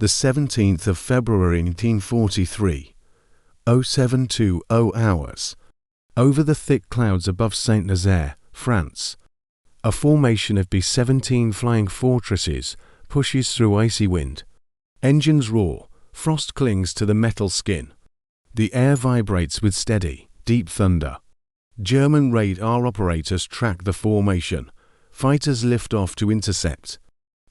the 17th of February 1943, 0720 hours, over the thick clouds above Saint-Nazaire, France. A formation of B-17 flying fortresses pushes through icy wind. Engines roar, frost clings to the metal skin. The air vibrates with steady, deep thunder. German radar operators track the formation. Fighters lift off to intercept.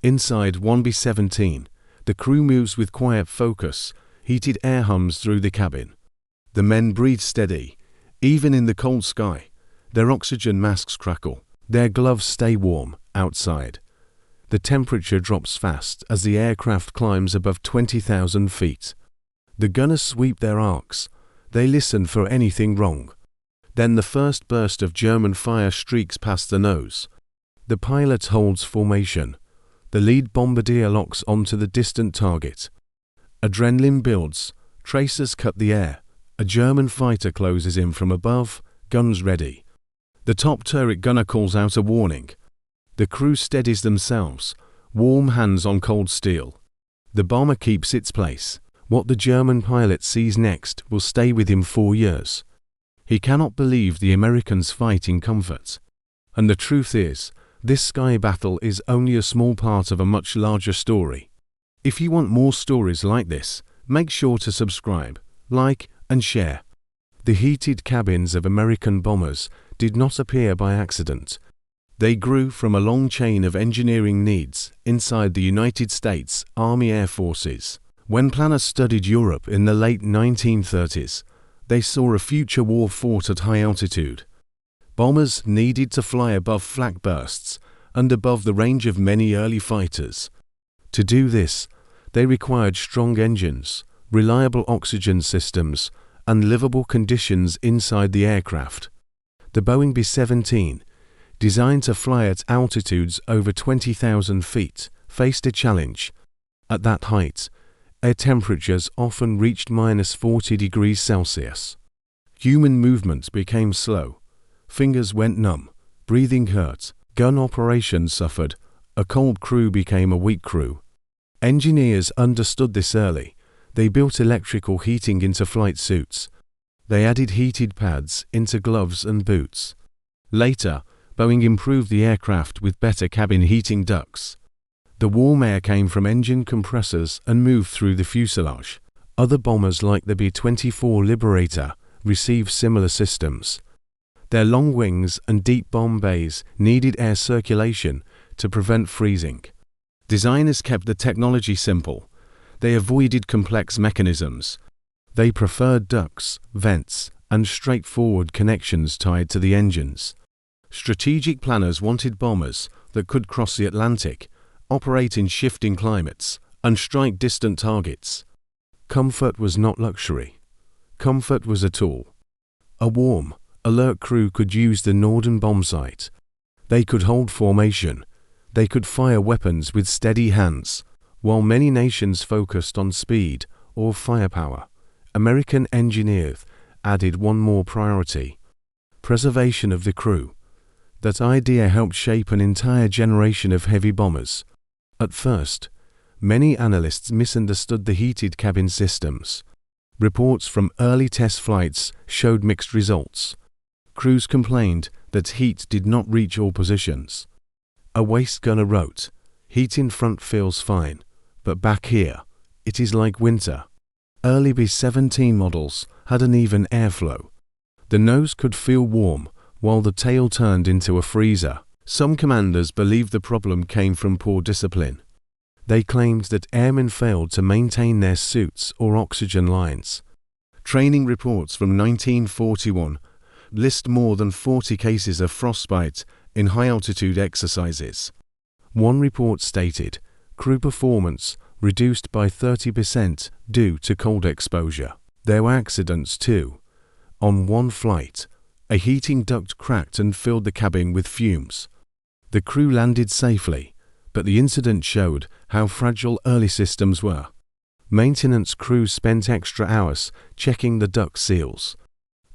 Inside one B-17, the crew moves with quiet focus. Heated air hums through the cabin. The men breathe steady, even in the cold sky. Their oxygen masks crackle. Their gloves stay warm outside. The temperature drops fast as the aircraft climbs above 20,000 feet. The gunners sweep their arcs. They listen for anything wrong. Then the first burst of German fire streaks past the nose. The pilot holds formation. The lead bombardier locks onto the distant target. Adrenaline builds. Tracers cut the air. A German fighter closes in from above, guns ready. The top turret gunner calls out a warning. The crew steadies themselves, warm hands on cold steel. The bomber keeps its place. What the German pilot sees next will stay with him 4 years. He cannot believe the Americans fight in comfort. And the truth is, this sky battle is only a small part of a much larger story. If you want more stories like this, make sure to subscribe, like, and share. The heated cabins of American bombers did not appear by accident. They grew from a long chain of engineering needs inside the United States Army Air Forces. When planners studied Europe in the late 1930s, they saw a future war fought at high altitude. Bombers needed to fly above flak bursts and above the range of many early fighters. To do this, they required strong engines, reliable oxygen systems, and livable conditions inside the aircraft. The Boeing B-17, designed to fly at altitudes over 20,000 feet, faced a challenge. At that height, air temperatures often reached -40 degrees Celsius. Human movement became slow. Fingers went numb, breathing hurt, gun operations suffered, a cold crew became a weak crew. Engineers understood this early. They built electrical heating into flight suits. They added heated pads into gloves and boots. Later, Boeing improved the aircraft with better cabin heating ducts. The warm air came from engine compressors and moved through the fuselage. Other bombers like the B-24 Liberator received similar systems. Their long wings and deep bomb bays needed air circulation to prevent freezing. Designers kept the technology simple. They avoided complex mechanisms. They preferred ducts, vents, and straightforward connections tied to the engines. Strategic planners wanted bombers that could cross the Atlantic, operate in shifting climates, and strike distant targets. Comfort was not luxury. Comfort was a tool. A warm, alert crew could use the Norden bombsight. They could hold formation. They could fire weapons with steady hands. While many nations focused on speed or firepower, American engineers added one more priority: preservation of the crew. That idea helped shape an entire generation of heavy bombers. At first, many analysts misunderstood the heated cabin systems. Reports from early test flights showed mixed results. Crews complained that heat did not reach all positions. A waist gunner wrote, "Heat in front feels fine, but back here, it is like winter." Early B-17 models had an even airflow. The nose could feel warm, while the tail turned into a freezer. Some commanders believed the problem came from poor discipline. They claimed that airmen failed to maintain their suits or oxygen lines. Training reports from 1941 list more than 40 cases of frostbite in high-altitude exercises. One report stated, crew performance reduced by 30% due to cold exposure. There were accidents too. On one flight, a heating duct cracked and filled the cabin with fumes. The crew landed safely, but the incident showed how fragile early systems were. Maintenance crews spent extra hours checking the duct seals.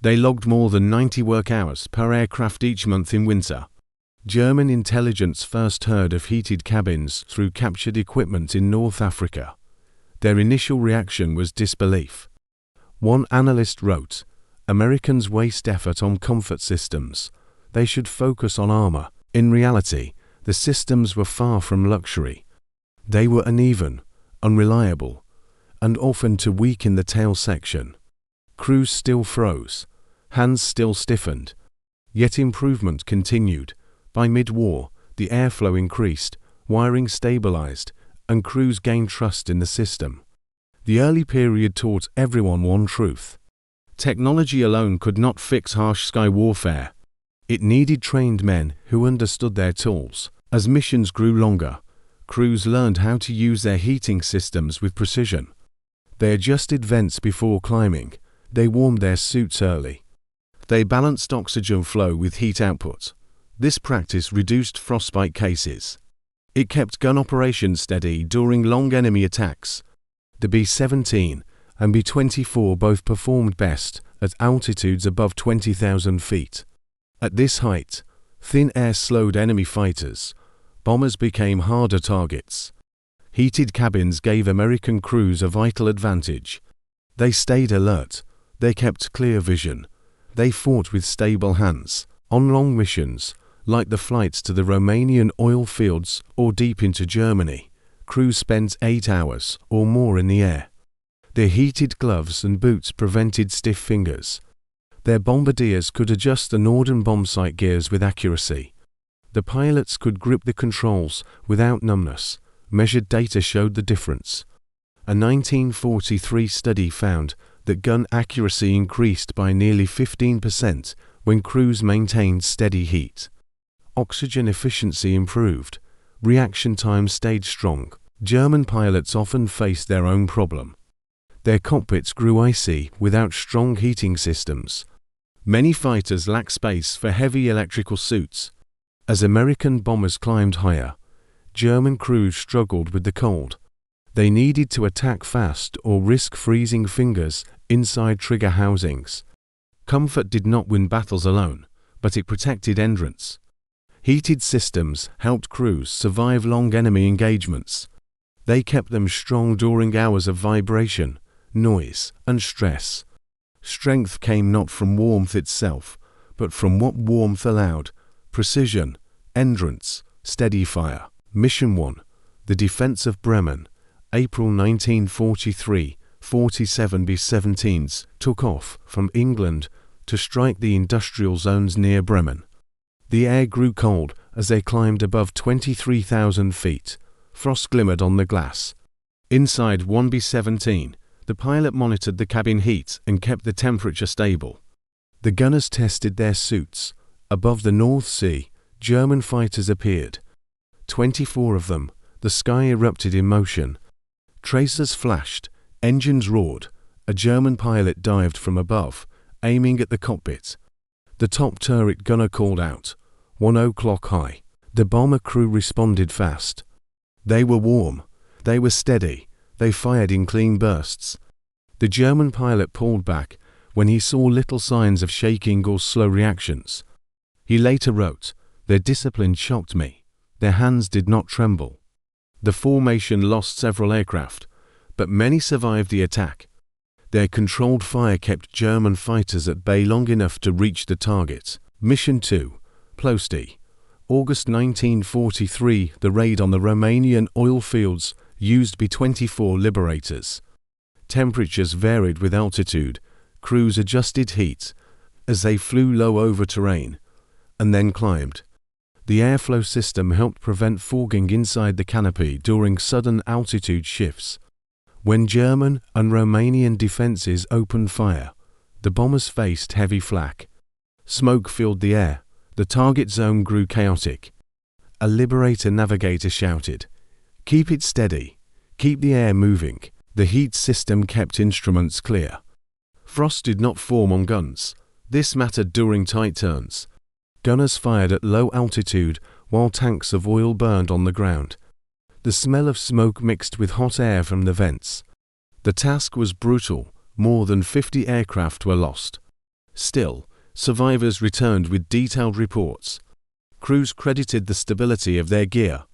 They logged more than 90 work hours per aircraft each month in winter. German intelligence first heard of heated cabins through captured equipment in North Africa. Their initial reaction was disbelief. One analyst wrote, "Americans waste effort on comfort systems. They should focus on armor." In reality, the systems were far from luxury. They were uneven, unreliable, and often too weak in the tail section. Crews still froze, hands still stiffened. Yet improvement continued. By mid-war, the airflow increased, wiring stabilized, and crews gained trust in the system. The early period taught everyone one truth. Technology alone could not fix harsh sky warfare. It needed trained men who understood their tools. As missions grew longer, crews learned how to use their heating systems with precision. They adjusted vents before climbing. They warmed their suits early. They balanced oxygen flow with heat output. This practice reduced frostbite cases. It kept gun operations steady during long enemy attacks. The B17 and B24 both performed best at altitudes above 20,000 feet. At this height, thin air slowed enemy fighters. Bombers became harder targets. Heated cabins gave American crews a vital advantage. They stayed alert. They kept clear vision. They fought with stable hands. On long missions, like the flights to the Romanian oil fields or deep into Germany, crews spent 8 hours or more in the air. Their heated gloves and boots prevented stiff fingers. Their bombardiers could adjust the Norden bomb sight gears with accuracy. The pilots could grip the controls without numbness. Measured data showed the difference. A 1943 study found that gun accuracy increased by nearly 15% when crews maintained steady heat. Oxygen efficiency improved. Reaction time stayed strong. German pilots often faced their own problem. Their cockpits grew icy without strong heating systems. Many fighters lacked space for heavy electrical suits. As American bombers climbed higher, German crews struggled with the cold. They needed to attack fast or risk freezing fingers inside trigger housings. Comfort did not win battles alone, but it protected endurance. Heated systems helped crews survive long enemy engagements. They kept them strong during hours of vibration, noise, and stress. Strength came not from warmth itself, but from what warmth allowed: precision, endurance, steady fire. Mission 1. The Defense of Bremen. April 1943, 47 B-17s took off from England to strike the industrial zones near Bremen. The air grew cold as they climbed above 23,000 feet. Frost glimmered on the glass. Inside one B-17, the pilot monitored the cabin heat and kept the temperature stable. The gunners tested their suits. Above the North Sea, German fighters appeared. 24 of them. The sky erupted in motion. Tracers flashed, engines roared. A German pilot dived from above, aiming at the cockpit. The top turret gunner called out, 1 o'clock high. The bomber crew responded fast. They were warm. They were steady. They fired in clean bursts. The German pilot pulled back when he saw little signs of shaking or slow reactions. He later wrote, "Their discipline shocked me. Their hands did not tremble." The formation lost several aircraft, but many survived the attack. Their controlled fire kept German fighters at bay long enough to reach the target. Mission 2. Ploesti. August 1943, the raid on the Romanian oil fields used B-24 Liberators. Temperatures varied with altitude. Crews adjusted heat as they flew low over terrain, and then climbed. The airflow system helped prevent fogging inside the canopy during sudden altitude shifts. When German and Romanian defenses opened fire, the bombers faced heavy flak. Smoke filled the air. The target zone grew chaotic. A Liberator navigator shouted, "Keep it steady. Keep the air moving." The heat system kept instruments clear. Frost did not form on guns. This mattered during tight turns. Gunners fired at low altitude while tanks of oil burned on the ground. The smell of smoke mixed with hot air from the vents. The task was brutal. More than 50 aircraft were lost. Still, survivors returned with detailed reports. Crews credited the stability of their gear,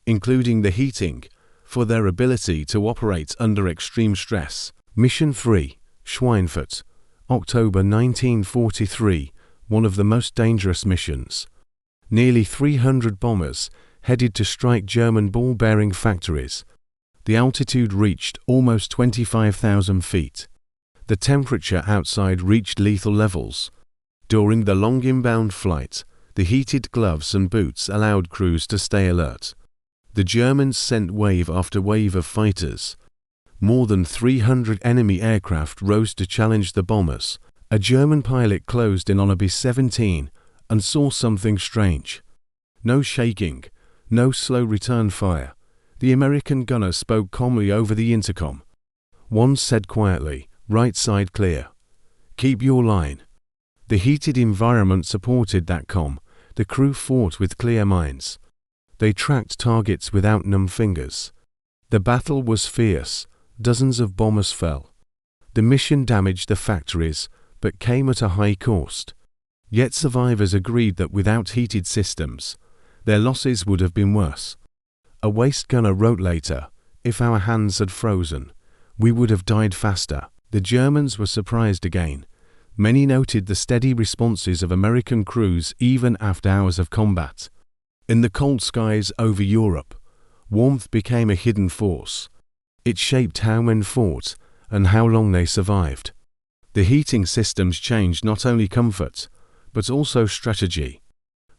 including the heating, for their ability to operate under extreme stress. Mission 3, Schweinfurt, October 1943, one of the most dangerous missions. Nearly 300 bombers headed to strike German ball-bearing factories. The altitude reached almost 25,000 feet. The temperature outside reached lethal levels. During the long inbound flight, the heated gloves and boots allowed crews to stay alert. The Germans sent wave after wave of fighters. More than 300 enemy aircraft rose to challenge the bombers. A German pilot closed in on a B-17 and saw something strange. No shaking, no slow return fire. The American gunner spoke calmly over the intercom. One said quietly, "Right side clear. Keep your line." The heated environment supported that calm. The crew fought with clear minds. They tracked targets without numb fingers. The battle was fierce. Dozens of bombers fell. The mission damaged the factories, but came at a high cost. Yet survivors agreed that without heated systems, their losses would have been worse. A waist gunner wrote later, "If our hands had frozen, we would have died faster." The Germans were surprised again. Many noted the steady responses of American crews even after hours of combat. In the cold skies over Europe, warmth became a hidden force. It shaped how men fought and how long they survived. The heating systems changed not only comfort, but also strategy.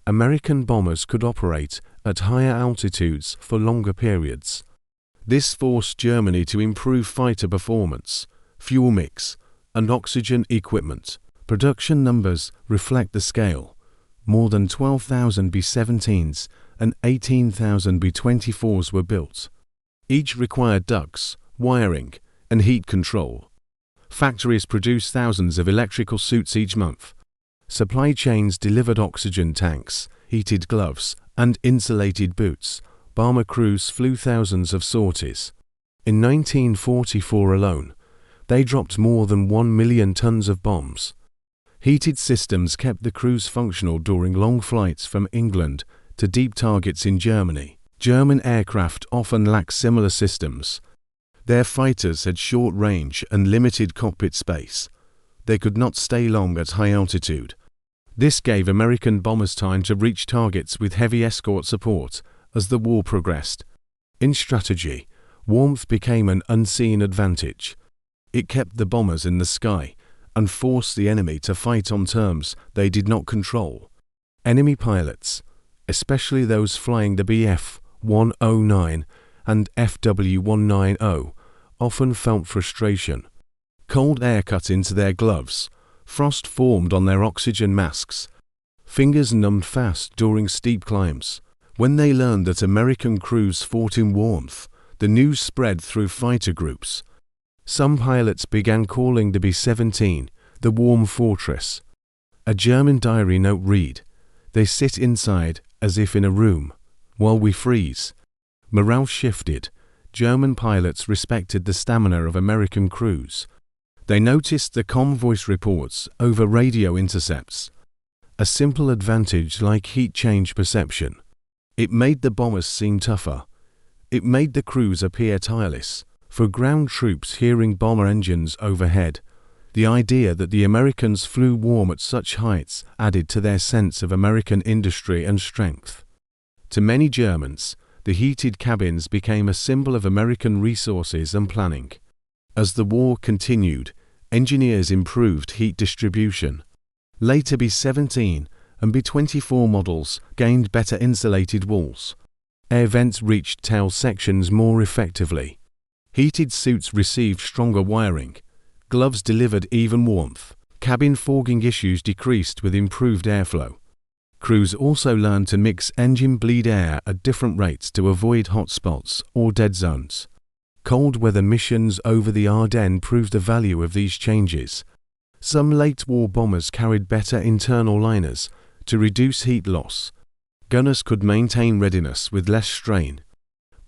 American bombers could operate at higher altitudes for longer periods. This forced Germany to improve fighter performance, fuel mix, and oxygen equipment. Production numbers reflect the scale. More than 12,000 B-17s and 18,000 B-24s were built. Each required ducts, wiring, and heat control. Factories produced thousands of electrical suits each month. Supply chains delivered oxygen tanks, heated gloves, and insulated boots. Bomber crews flew thousands of sorties. In 1944 alone, they dropped more than 1 million tons of bombs. Heated systems kept the crews functional during long flights from England to deep targets in Germany. German aircraft often lacked similar systems. Their fighters had short range and limited cockpit space. They could not stay long at high altitude. This gave American bombers time to reach targets with heavy escort support as the war progressed. In strategy, warmth became an unseen advantage. It kept the bombers in the sky and forced the enemy to fight on terms they did not control. Enemy pilots, especially those flying the Bf-109 and FW-190, often felt frustration. Cold air cut into their gloves, frost formed on their oxygen masks. Fingers numbed fast during steep climbs. When they learned that American crews fought in warmth, the news spread through fighter groups. Some pilots began calling the B-17 the warm fortress. A German diary note read, "They sit inside as if in a room, while we freeze." Morale shifted. German pilots respected the stamina of American crews. They noticed the calm voice reports over radio intercepts. A simple advantage like heat changed perception. It made the bombers seem tougher. It made the crews appear tireless. For ground troops hearing bomber engines overhead, the idea that the Americans flew warm at such heights added to their sense of American industry and strength. To many Germans, the heated cabins became a symbol of American resources and planning. As the war continued, engineers improved heat distribution. Later B-17 and B-24 models gained better insulated walls. Air vents reached tail sections more effectively. Heated suits received stronger wiring. Gloves delivered even warmth. Cabin fogging issues decreased with improved airflow. Crews also learned to mix engine bleed air at different rates to avoid hot spots or dead zones. Cold weather missions over the Ardennes proved the value of these changes. Some late-war bombers carried better internal liners to reduce heat loss. Gunners could maintain readiness with less strain.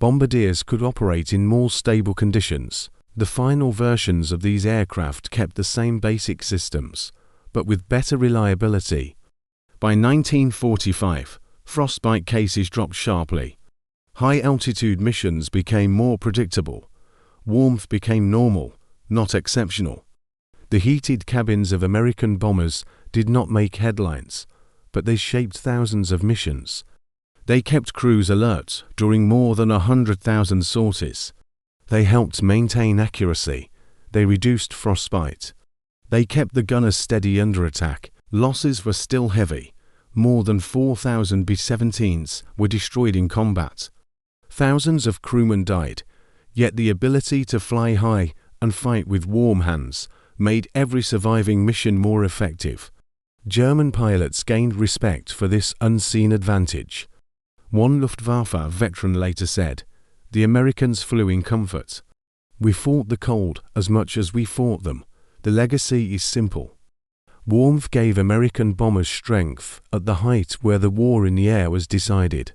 Bombardiers could operate in more stable conditions. The final versions of these aircraft kept the same basic systems, but with better reliability. By 1945, frostbite cases dropped sharply. High-altitude missions became more predictable. Warmth became normal, not exceptional. The heated cabins of American bombers did not make headlines, but they shaped thousands of missions. They kept crews alert during more than 100,000 sorties. They helped maintain accuracy. They reduced frostbite. They kept the gunners steady under attack. Losses were still heavy. More than 4,000 B-17s were destroyed in combat. Thousands of crewmen died, yet the ability to fly high and fight with warm hands made every surviving mission more effective. German pilots gained respect for this unseen advantage. One Luftwaffe veteran later said, "The Americans flew in comfort. We fought the cold as much as we fought them. The legacy is simple." Warmth gave American bombers strength at the height where the war in the air was decided.